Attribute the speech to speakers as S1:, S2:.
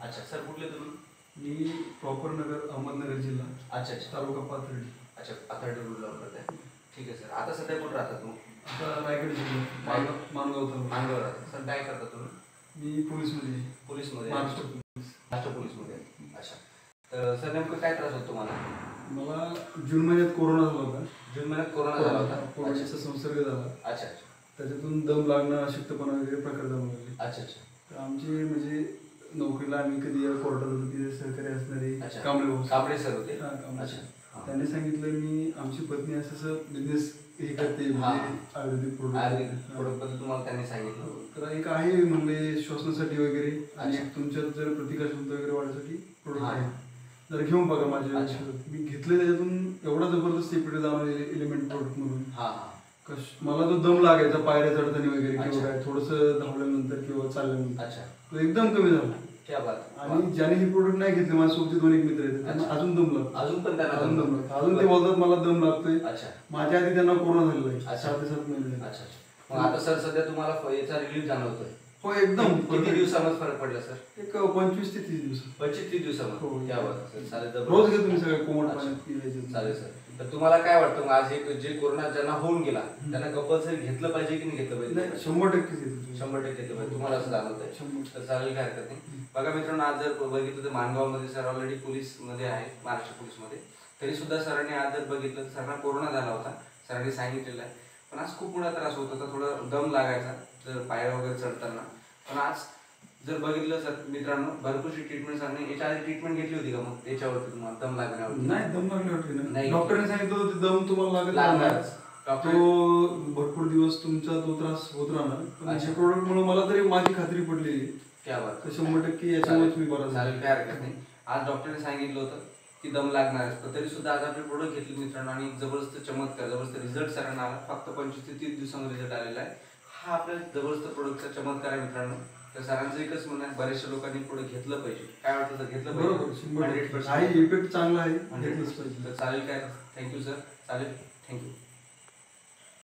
S1: अच्छा सर, कुठले तुम्ही?
S2: मी प्रॉपर नगर, अहमदनगर जिल्हा.
S1: अच्छा अच्छा.
S2: तालुका पाथर्डी.
S1: अच्छा, पाथर्डी रोडला राहताय. ठीक आहे सर. आता सध्या कुठं राहता तुम्ही?
S2: आता रायगड जिल्हा मानगाव तालुका.
S1: मानगाव राहता. सर काय करता तुम्ही?
S2: मी पोलीसमध्ये.
S1: पोलीसमध्ये?
S2: महाराष्ट्र पोलीस.
S1: महाराष्ट्र पोलीसमध्ये. अच्छा. तर सर नेमकं काय त्रास होतो तुम्हाला?
S2: मला जून महिन्यात कोरोना झाला होता.
S1: जून महिन्यात कोरोना झाला होता?
S2: कोरोनाचा संसर्ग झाला.
S1: अच्छा अच्छा.
S2: त्याच्यातून दम लागणं, अशक्तपणा वगैरे प्रकार जाणवू लागले.
S1: अच्छा अच्छा.
S2: तर आमचे म्हणजे नोकरीला आम्ही कधी कोर्टात होतो तिथे सहकारी असणारे
S1: कांबळे सर होते.
S2: अच्छा. त्यांनी सांगितलं मी आमची पत्नी असं बिझनेस हे करते म्हणजे आयुर्वेदिक
S1: प्रोडक्ट तुम्हाला त्यांनी सांगितलं.
S2: तर एक आहे म्हणले श्वसनासाठी वगैरे आणि तुमच्यात जर प्रतिकारक्षमता वगैरे वाढण्यासाठी प्रोडक्ट आहे, जर घेऊन बघा माझ्या. मी घेतले, त्याच्यातून एवढा जबरदस्त इफेक्ट जाणवले एलिमेंट प्रोडक्ट मधून. मला जो दम लागायचा पायऱ्या चढताना वगैरे किंवा काय थोडंसं धावल्यानंतर किंवा चालल्यानंतर तो एकदम कमी झाला. आणि ज्याने हे प्रोडक्ट नाही घेतले, माझ्यासोबतचे 2 एक मित्र आहेत, त्यांना अजून दम लागतो. अजून ते बोलतात मला दम लागतोय. माझ्या आधी त्यांना कोरोना झालेला आहे 6 ते 7 महिने.
S1: अच्छा. आता सर सध्या तुम्हाला याचा रिलीफ जाणवतोय?
S2: हो एकदम.
S1: किती दिवसामध्ये फरक पडला सर?
S2: एक 25 ते 30 दिवस.
S1: 25-30 दिवसामध्ये? क्या बात सर. चालेल.
S2: रोज घेतो मी सगळं कोमट पाण्यात पिवायचं.
S1: चालेल सर. तर तुम्हाला काय वाटतं मग आज हे जे कोरोना ज्यांना होऊन गेला त्यांना कंपल्सरी घेतलं पाहिजे की नाही घेतलं पाहिजे?
S2: 100% घेतलं.
S1: 100% घेतलं पाहिजे. तुम्हाला असं जाणवतंय? तर चालेल, काय हरकत नाही. बघा मित्रांनो, आज जर बघितलं तर मानगावमध्ये सर ऑलरेडी पोलीसमध्ये आहे, महाराष्ट्र पोलीसमध्ये. तरी सुद्धा सरांनी आज जर बघितलं तर सरांना कोरोना झाला होता, सरांनी सांगितलेलं आहे. पण आज खूप मोठा त्रास होत होता, थोडं दम लागायचा जर पायऱ्या वगैरे चढताना. पण आज जर बघितलं सर मित्रांनो, भरपूरशी ट्रीटमेंट सरांनी. याच्या आधी ट्रीटमेंट घेतली होती का मग त्याच्यावरती तुम्हाला दम लागण्यावरती?
S2: नाही, दम लागण्यावरती नाही. डॉक्टरने सांगितलं होतं दम तुम्हाला
S1: लागणारच.
S2: तो भरपूर दिवस तुमचा तो त्रास होत राहणार. पण अशा प्रोडक्टमुळे मला तरी माझी खात्री पडलेली.
S1: क्या बात.
S2: 100% याच्यामुळेच मी बरा झालो.
S1: चालेल, काय हरकत नाही. आज डॉक्टरने सांगितलं होतं की दम लागणारच, पण तरी सुद्धा आज आपले प्रोडक्ट घेतले मित्रांनो आणि जबरदस्त चमत्कार, जबरदस्त रिझल्ट सरांना आला. फक्त 25 ते 30 दिवसांमध्ये रिझल्ट आलेला आहे. हा आपल्या जबरदस्त प्रोडक्टचा चमत्कार आहे मित्रांनो. तर सरांचं एकच म्हणणं आहे, बऱ्याचशा लोकांनी प्रोडक्ट घेतलं पाहिजे. काय वाटतं सर, घेतलं पाहिजे? 100%
S2: इफेक्ट चांगला आहे, घेतलंच पाहिजे.
S1: तर चालेल, काय. Thank you sir. चालेल, थँक्यू.